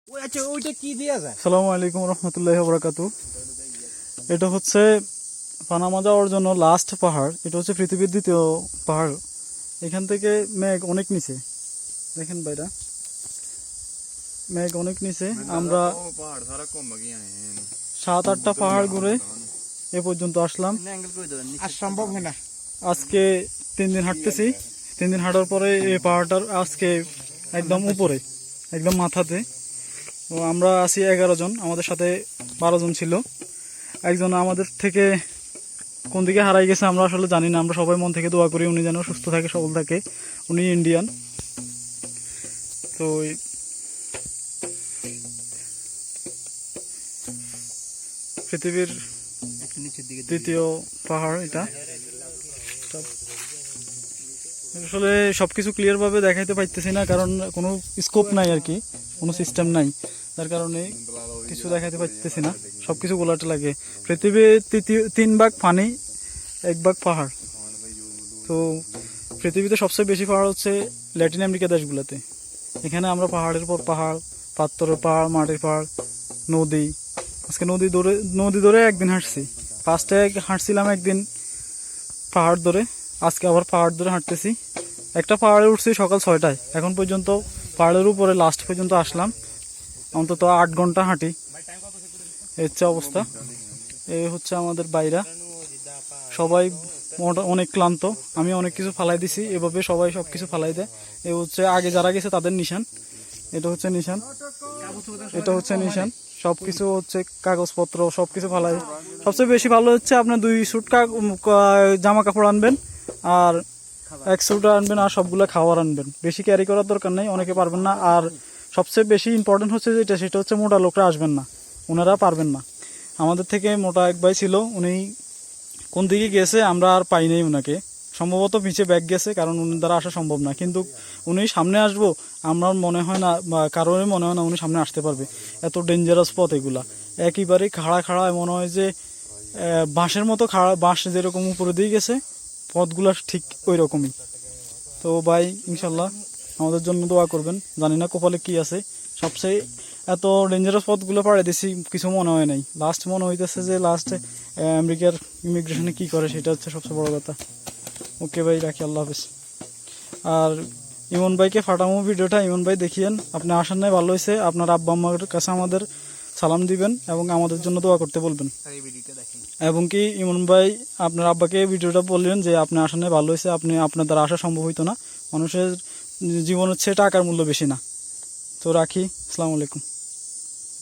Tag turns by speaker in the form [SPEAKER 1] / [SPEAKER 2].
[SPEAKER 1] আসসালামু আলাইকুম রহমতুল্লাহি ওয়া বারাকাতুহু। এটা হচ্ছে পানামা যাওয়ার জন্য লাস্ট পাহাড়। এটা হচ্ছে পৃথিবীর দ্বিতীয় পাহাড়। এখান থেকে মেঘ অনেক নিচে, দেখেন ভাইরা, মেঘ অনেক নিচে। আমরা 7-8টা পাহাড় ঘুরে এ পর্যন্ত আসলাম।
[SPEAKER 2] সম্ভব হয় না।
[SPEAKER 1] আজকে 3 দিন হাঁটতেছি। 3 দিন হাঁটার পরে এই পাহাড়টার আজকে একদম উপরে, একদম মাথাতে। তো আমরা আছি 11 জন, আমাদের সাথে 12 জন ছিল। একজন আমাদের থেকে কোন দিকে হারাই গেছে আমরা আসলে জানি না। আমরা সবাই মন থেকে দোয়া করি উনি যেন সুস্থ থাকে, সবল থাকে। উনি ইন্ডিয়ান। তো পৃথিবীর দ্বিতীয় পাহাড় এটা। আসলে সবকিছু ক্লিয়ার ভাবে দেখাইতে পারতেছি না, কারণ কোনো স্কোপ নাই আর কি, কোনো সিস্টেম নাই, যার কারণে কিছু দেখাইতে পারতেছি না। সবকিছু গোলাটে লাগে। পৃথিবীর 3 ভাগ পানি, 1 ভাগ পাহাড়। তো পৃথিবীতে সবচেয়ে বেশি পাহাড় হচ্ছে ল্যাটিন আমেরিকা দেশগুলোতে। এখানে আমরা পাহাড়ের পর পাহাড়, পাথরের পাহাড়, মাটির পাহাড়, নদী। আজকে নদী ধরে একদিন হাঁটছি। ফার্স্টে হাঁটছিলাম একদিন পাহাড় ধরে, আজকে আবার পাহাড় ধরে হাঁটতেছি। একটা পাহাড়ে উঠছি সকাল 6টায়, এখন পর্যন্ত পাহাড়ের উপরে লাস্ট পর্যন্ত আসলাম। অন্তত 8 ঘন্টা হাঁটি। এই হচ্ছে অবস্থা। এই হচ্ছে আমাদের বাইরা, সবাই অনেক ক্লান্ত। আমি অনেক কিছু ফালাই দিছি, এভাবে সবাই সবকিছু ফালাই দেয়। এ হচ্ছে আগে যারা গেছে তাদের নিশান। এটা হচ্ছে নিশান, এটা হচ্ছে নিশান। সবকিছু হচ্ছে কাগজপত্র সবকিছু ফালাই। সবচেয়ে বেশি ভালো হচ্ছে আপনার 2 স্যুট জামা কাপড় আনবেন, আর 1 স্যুট আনবেন, আর সবগুলো খাবার আনবেন। বেশি ক্যারি করার দরকার নেই, অনেকে পারবেন না। আর সবচেয়ে বেশি ইম্পর্টেন্ট হচ্ছে যেটা, সেটা হচ্ছে মোটা লোকরা আসবেন না, ওনারা পারবেন না। আমাদের থেকে মোটা এক ভাই ছিল, উনি কোন দিকে গেছে আমরা আর পাই নাই ওনাকে। সম্ভবত পিছিয়ে ব্যাগ গেছে, কারণ উনি দ্বারা আসা সম্ভব না। কিন্তু উনি সামনে আসবো আমার মনে হয় না, কারোরই মনে হয় না উনি সামনে আসতে পারবে। এত ডেঞ্জারাস পথ এগুলা, একেবারে খাড়া খাড়া। মনে হয় যে বাঁশের মতো খাড়া, বাঁশ যেরকম উপরে দিয়ে গেছে, পথগুলা ঠিক ওই রকমই। তো ভাই ইনশাল্লাহ আমাদের জন্য দোয়া করবেন। জানি না কপালে কি আছে। সবচেয়ে এত ডেঞ্জারাস পথগুলো পাড়ে দিছি, কিছু মনে হয় নাই। লাস্ট মনে হইতেছে যে লাস্টে আমেরিকার ইমিগ্রেশনে কি করে, সেটা হচ্ছে সবচেয়ে বড় কথা। ওকে ভাই, রাখি, আল্লাহ হাফেজ। আর ইমন ভাইকে ফাটামো ভিডিওটা, ইমন ভাই দেখিয়েন। আপনি আসার নাই, ভালো হয়েছে। আপনার আব্বা আম্মার কাছে আমাদের সালাম দিবেন এবং আমাদের জন্য দোয়া করতে বলবেন। এবং কি ইমন ভাই আপনার আব্বাকে ভিডিওটা বললেন যে আপনি আসার নাই, ভালো হয়েছে। আপনার দ্বারা আসা সম্ভব হইতো না। মানুষের জীবন হচ্ছে টাকার মূল্য বেশি না। তো রাখি, আসসালামু আলাইকুম।